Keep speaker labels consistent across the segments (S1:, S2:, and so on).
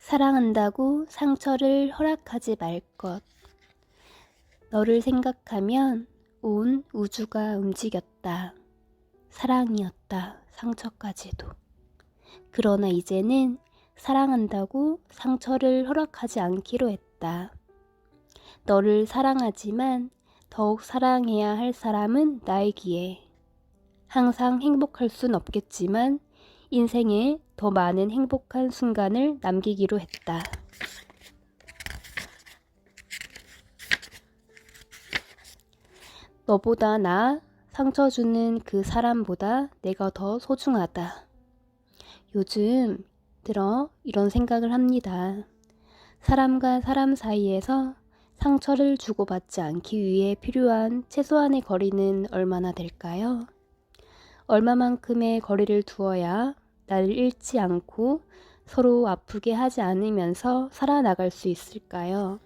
S1: 사랑한다고 상처를 허락하지 말 것. 너를 생각하면 온 우주가 움직였다. 사랑이었다, 상처까지도. 그러나 이제는 사랑한다고 상처를 허락하지 않기로 했다. 너를 사랑하지만 더욱 사랑해야 할 사람은 나이기에. 항상 행복할 순 없겠지만 인생에 더 많은 행복한 순간을 남기기로 했다. 너보다 나 상처 주는 그 사람보다 내가 더 소중하다. 요즘 들어 이런 생각을 합니다. 사람과 사람 사이에서 상처를 주고받지 않기 위해 필요한 최소한의 거리는 얼마나 될까요? 얼마만큼의 거리를 두어야 나를 잃지 않고 서로 아프게 하지 않으면서 살아나갈 수 있을까요?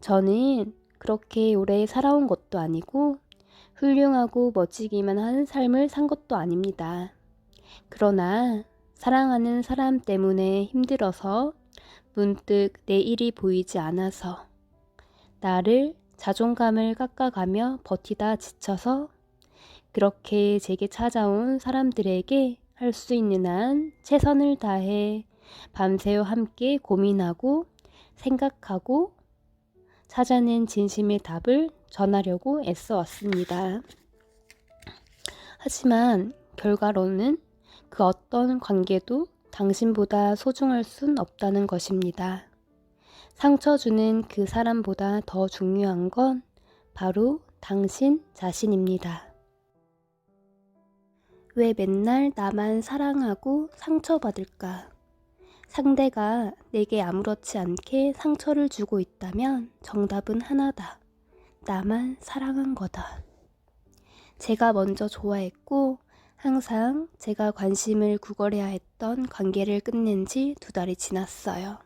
S1: 저는 그렇게 오래 살아온 것도 아니고 훌륭하고 멋지기만 한 삶을 산 것도 아닙니다. 그러나 사랑하는 사람 때문에 힘들어서 문득 내 일이 보이지 않아서 나를 자존감을 깎아가며 버티다 지쳐서 그렇게 제게 찾아온 사람들에게 할 수 있는 한 최선을 다해 밤새워 함께 고민하고 생각하고 찾아낸 진심의 답을 전하려고 애써왔습니다. 하지만 결과로는 그 어떤 관계도 당신보다 소중할 순 없다는 것입니다. 상처 주는 그 사람보다 더 중요한 건 바로 당신 자신입니다. 왜 맨날 나만 사랑하고 상처받을까? 상대가 내게 아무렇지 않게 상처를 주고 있다면 정답은 하나다. 나만 사랑한 거다. 제가 먼저 좋아했고 항상 제가 관심을 구걸해야 했던 관계를 끝낸 지 2달이 지났어요.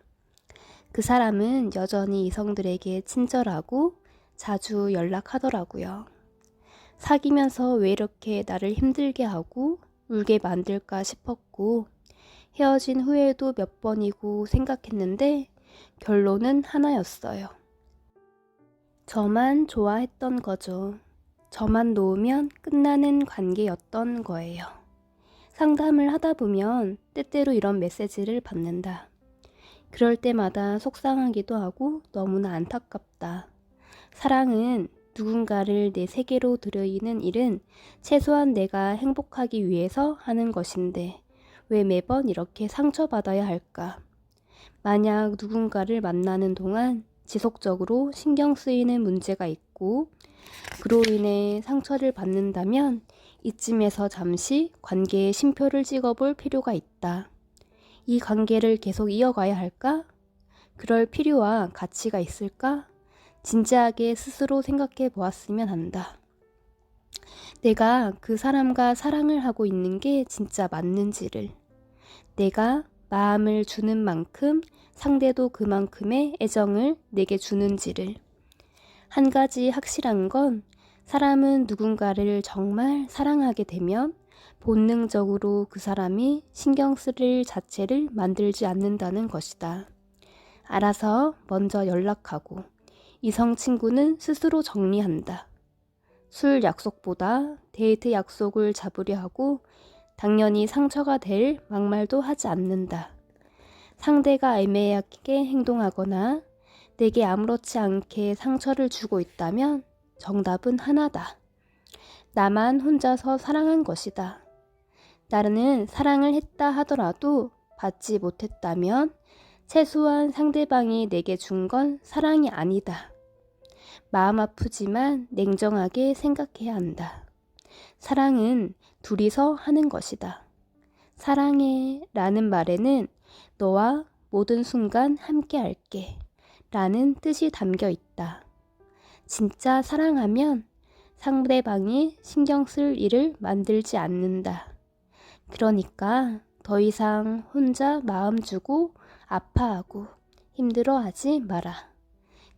S1: 그 사람은 여전히 이성들에게 친절하고 자주 연락하더라고요. 사귀면서 왜 이렇게 나를 힘들게 하고 울게 만들까 싶었고 헤어진 후에도 몇 번이고 생각했는데 결론은 하나였어요. 저만 좋아했던 거죠. 저만 놓으면 끝나는 관계였던 거예요. 상담을 하다 보면 때때로 이런 메시지를 받는다. 그럴 때마다 속상하기도 하고 너무나 안타깝다. 사랑은 누군가를 내 세계로 들이는 일은 최소한 내가 행복하기 위해서 하는 것인데 왜 매번 이렇게 상처받아야 할까? 만약 누군가를 만나는 동안 지속적으로 신경 쓰이는 문제가 있고 그로 인해 상처를 받는다면 이쯤에서 잠시 관계에 쉼표를 찍어볼 필요가 있다. 이 관계를 계속 이어가야 할까? 그럴 필요와 가치가 있을까? 진지하게 스스로 생각해 보았으면 한다. 내가 그 사람과 사랑을 하고 있는 게 진짜 맞는지를, 내가 마음을 주는 만큼 상대도 그만큼의 애정을 내게 주는지를. 한 가지 확실한 건 사람은 누군가를 정말 사랑하게 되면 본능적으로 그 사람이 신경 쓸 일 자체를 만들지 않는다는 것이다. 알아서 먼저 연락하고 이성 친구는 스스로 정리한다. 술 약속보다 데이트 약속을 잡으려 하고 당연히 상처가 될 막말도 하지 않는다. 상대가 애매하게 행동하거나 내게 아무렇지 않게 상처를 주고 있다면 정답은 하나다. 나만 혼자서 사랑한 것이다. 나는 사랑을 했다 하더라도 받지 못했다면 최소한 상대방이 내게 준 건 사랑이 아니다. 마음 아프지만 냉정하게 생각해야 한다. 사랑은 둘이서 하는 것이다. 사랑해 라는 말에는 너와 모든 순간 함께 할게 라는 뜻이 담겨 있다. 진짜 사랑하면 상대방이 신경 쓸 일을 만들지 않는다. 그러니까 더 이상 혼자 마음 주고 아파하고 힘들어하지 마라.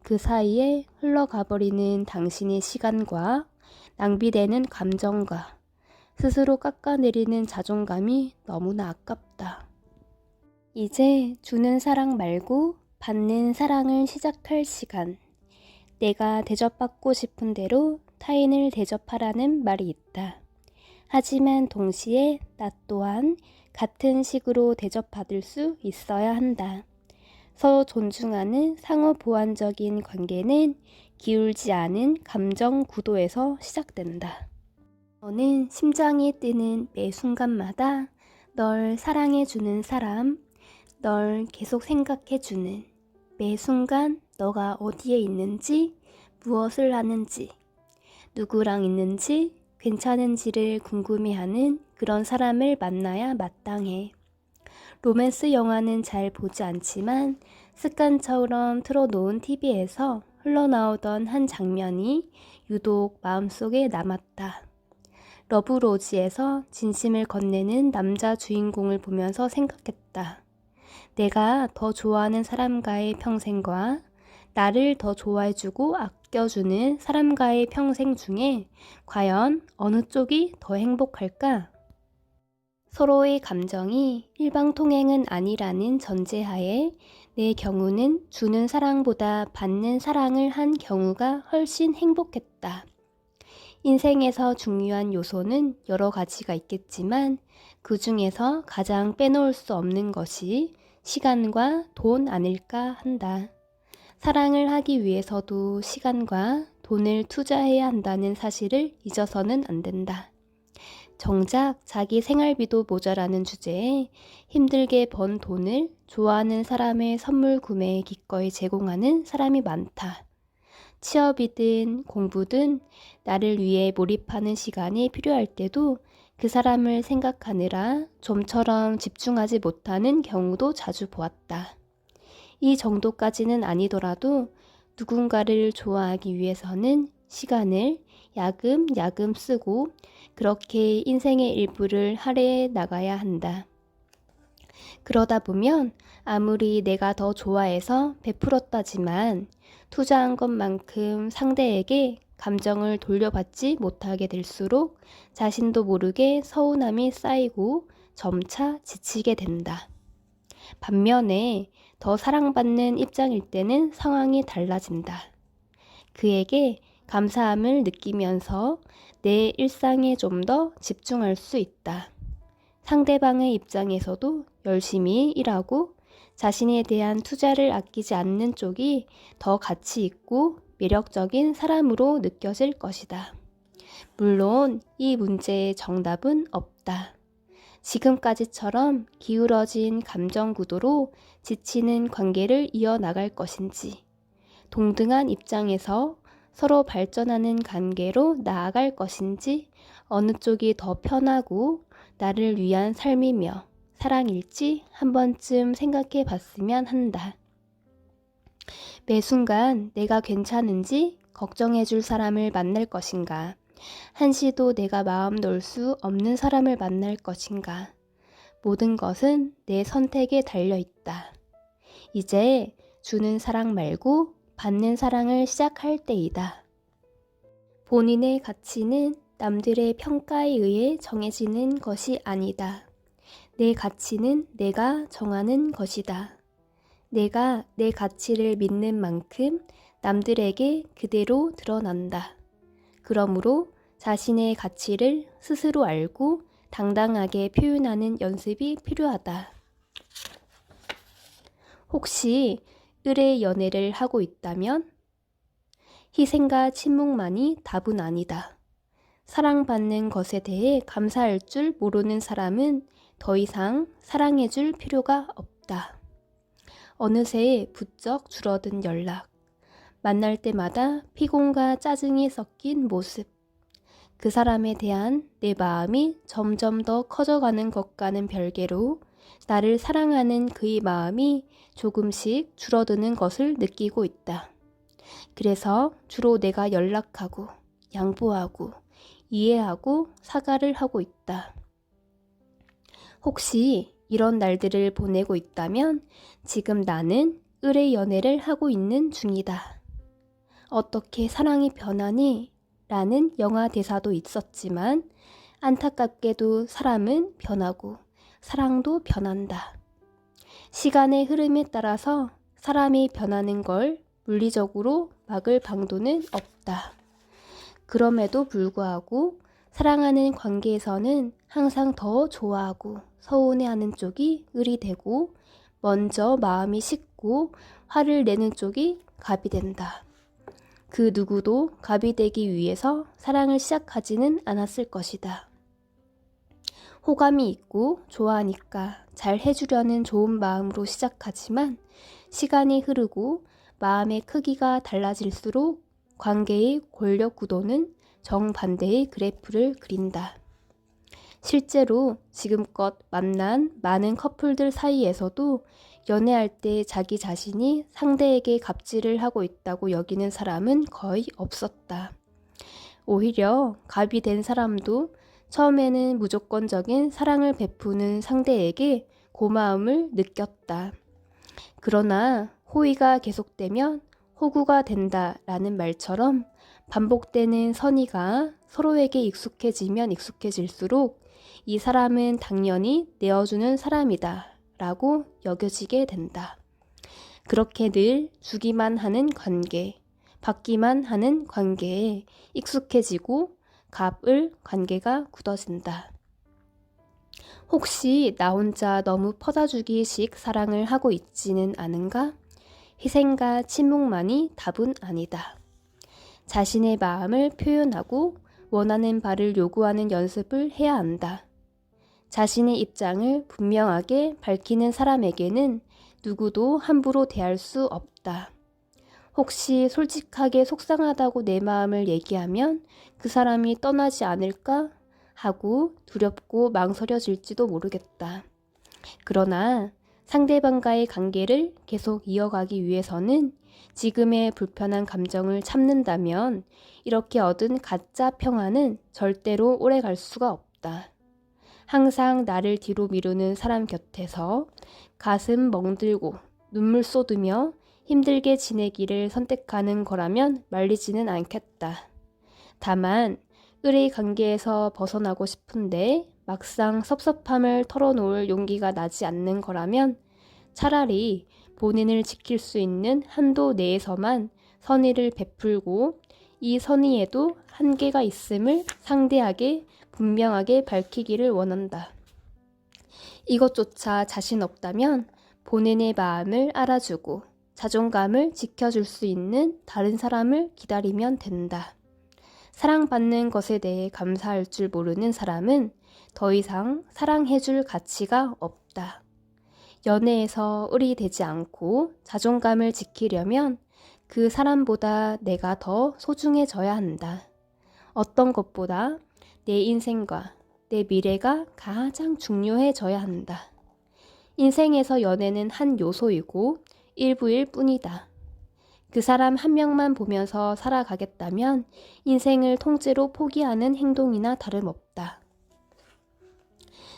S1: 그 사이에 흘러가버리는 당신의 시간과 낭비되는 감정과 스스로 깎아내리는 자존감이 너무나 아깝다. 이제 주는 사랑 말고 받는 사랑을 시작할 시간. 내가 대접받고 싶은 대로 타인을 대접하라는 말이 있다. 하지만 동시에 나 또한 같은 식으로 대접받을 수 있어야 한다. 서로 존중하는 상호 보완적인 관계는 기울지 않은 감정 구도에서 시작된다. 너는 심장이 뛰는 매 순간마다 널 사랑해주는 사람, 널 계속 생각해주는 매 순간 너가 어디에 있는지, 무엇을 하는지, 누구랑 있는지, 괜찮은지를 궁금해하는 그런 사람을 만나야 마땅해. 로맨스 영화는 잘 보지 않지만 습관처럼 틀어놓은 TV에서 흘러나오던 한 장면이 유독 마음속에 남았다. 러브로즈에서 진심을 건네는 남자 주인공을 보면서 생각했다. 내가 더 좋아하는 사람과의 평생과 나를 더 좋아해주고 아껴주는 사람과의 평생 중에 과연 어느 쪽이 더 행복할까? 서로의 감정이 일방통행은 아니라는 전제하에 내 경우는 주는 사랑보다 받는 사랑을 한 경우가 훨씬 행복했다. 인생에서 중요한 요소는 여러 가지가 있겠지만 그 중에서 가장 빼놓을 수 없는 것이 시간과 돈 아닐까 한다. 사랑을 하기 위해서도 시간과 돈을 투자해야 한다는 사실을 잊어서는 안 된다. 정작 자기 생활비도 모자라는 주제에 힘들게 번 돈을 좋아하는 사람의 선물 구매에 기꺼이 제공하는 사람이 많다. 취업이든 공부든 나를 위해 몰입하는 시간이 필요할 때도 그 사람을 생각하느라 좀처럼 집중하지 못하는 경우도 자주 보았다. 이 정도까지는 아니더라도 누군가를 좋아하기 위해서는 시간을 야금야금 쓰고 그렇게 인생의 일부를 할애해 나가야 한다. 그러다 보면 아무리 내가 더 좋아해서 베풀었다지만 투자한 것만큼 상대에게 감정을 돌려받지 못하게 될수록 자신도 모르게 서운함이 쌓이고 점차 지치게 된다. 반면에 더 사랑받는 입장일 때는 상황이 달라진다. 그에게 감사함을 느끼면서 내 일상에 좀 더 집중할 수 있다. 상대방의 입장에서도 열심히 일하고 자신에 대한 투자를 아끼지 않는 쪽이 더 가치 있고 매력적인 사람으로 느껴질 것이다. 물론 이 문제의 정답은 없다. 지금까지처럼 기울어진 감정 구도로 지치는 관계를 이어나갈 것인지, 동등한 입장에서 서로 발전하는 관계로 나아갈 것인지, 어느 쪽이 더 편하고 나를 위한 삶이며 사랑일지 한 번쯤 생각해 봤으면 한다. 매 순간 내가 괜찮은지 걱정해 줄 사람을 만날 것인가? 한시도 내가 마음 놓을 수 없는 사람을 만날 것인가? 모든 것은 내 선택에 달려 있다. 이제 주는 사랑 말고 받는 사랑을 시작할 때이다. 본인의 가치는 남들의 평가에 의해 정해지는 것이 아니다. 내 가치는 내가 정하는 것이다. 내가 내 가치를 믿는 만큼 남들에게 그대로 드러난다. 그러므로 자신의 가치를 스스로 알고 당당하게 표현하는 연습이 필요하다. 혹시 의뢰 연애를 하고 있다면 희생과 침묵만이 답은 아니다. 사랑받는 것에 대해 감사할 줄 모르는 사람은 더 이상 사랑해줄 필요가 없다. 어느새 부쩍 줄어든 연락, 만날 때마다 피곤과 짜증이 섞인 모습, 그 사람에 대한 내 마음이 점점 더 커져가는 것과는 별개로 나를 사랑하는 그의 마음이 조금씩 줄어드는 것을 느끼고 있다. 그래서 주로 내가 연락하고 양보하고 이해하고 사과를 하고 있다. 혹시 이런 날들을 보내고 있다면 지금 나는 의뢰 연애를 하고 있는 중이다. 어떻게 사랑이 변하니? 라는 영화 대사도 있었지만 안타깝게도 사람은 변하고 사랑도 변한다. 시간의 흐름에 따라서 사람이 변하는 걸 물리적으로 막을 방도는 없다. 그럼에도 불구하고 사랑하는 관계에서는 항상 더 좋아하고 서운해하는 쪽이 을이 되고 먼저 마음이 식고 화를 내는 쪽이 갑이 된다. 그 누구도 갑이 되기 위해서 사랑을 시작하지는 않았을 것이다. 호감이 있고 좋아하니까 잘 해주려는 좋은 마음으로 시작하지만 시간이 흐르고 마음의 크기가 달라질수록 관계의 권력 구도는 정반대의 그래프를 그린다. 실제로 지금껏 만난 많은 커플들 사이에서도 연애할 때 자기 자신이 상대에게 갑질을 하고 있다고 여기는 사람은 거의 없었다. 오히려 갑이 된 사람도 처음에는 무조건적인 사랑을 베푸는 상대에게 고마움을 느꼈다. 그러나 호의가 계속되면 호구가 된다라는 말처럼 반복되는 선의가 서로에게 익숙해지면 익숙해질수록 이 사람은 당연히 내어주는 사람이다 라고 여겨지게 된다. 그렇게 늘 주기만 하는 관계, 받기만 하는 관계에 익숙해지고 갑을 관계가 굳어진다. 혹시 나 혼자 너무 퍼다주기식 사랑을 하고 있지는 않은가? 희생과 침묵만이 답은 아니다. 자신의 마음을 표현하고 원하는 바를 요구하는 연습을 해야 한다. 자신의 입장을 분명하게 밝히는 사람에게는 누구도 함부로 대할 수 없다. 혹시 솔직하게 속상하다고 내 마음을 얘기하면 그 사람이 떠나지 않을까 하고 두렵고 망설여질지도 모르겠다. 그러나 상대방과의 관계를 계속 이어가기 위해서는 지금의 불편한 감정을 참는다면 이렇게 얻은 가짜 평화는 절대로 오래 갈 수가 없다. 항상 나를 뒤로 미루는 사람 곁에서 가슴 멍들고 눈물 쏟으며 힘들게 지내기를 선택하는 거라면 말리지는 않겠다. 다만 을의 관계에서 벗어나고 싶은데 막상 섭섭함을 털어놓을 용기가 나지 않는 거라면 차라리 본인을 지킬 수 있는 한도 내에서만 선의를 베풀고 이 선의에도 한계가 있음을 상대에게 분명하게 밝히기를 원한다. 이것조차 자신 없다면 본인의 마음을 알아주고 자존감을 지켜줄 수 있는 다른 사람을 기다리면 된다. 사랑받는 것에 대해 감사할 줄 모르는 사람은 더 이상 사랑해줄 가치가 없다. 연애에서 을이 되지 않고 자존감을 지키려면 그 사람보다 내가 더 소중해져야 한다. 어떤 것보다 내 인생과 내 미래가 가장 중요해져야 한다. 인생에서 연애는 한 요소이고 일부일 뿐이다. 그 사람 한 명만 보면서 살아가겠다면 인생을 통째로 포기하는 행동이나 다름없다.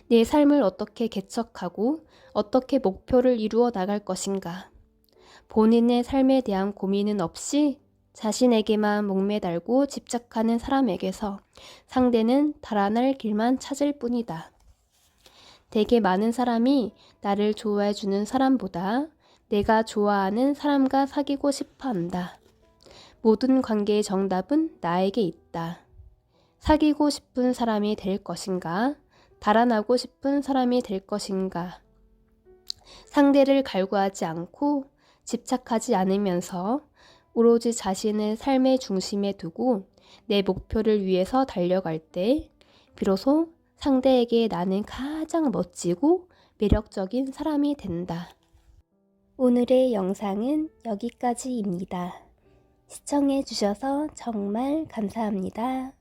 S1: 내 삶을 어떻게 개척하고 어떻게 목표를 이루어 나갈 것인가. 본인의 삶에 대한 고민은 없이 자신에게만 목매달고 집착하는 사람에게서 상대는 달아날 길만 찾을 뿐이다. 되게 많은 사람이 나를 좋아해주는 사람보다 내가 좋아하는 사람과 사귀고 싶어 한다. 모든 관계의 정답은 나에게 있다. 사귀고 싶은 사람이 될 것인가? 달아나고 싶은 사람이 될 것인가? 상대를 갈구하지 않고 집착하지 않으면서 오로지 자신을 삶의 중심에 두고 내 목표를 위해서 달려갈 때 비로소 상대에게 나는 가장 멋지고 매력적인 사람이 된다. 오늘의 영상은 여기까지입니다. 시청해 주셔서 정말 감사합니다.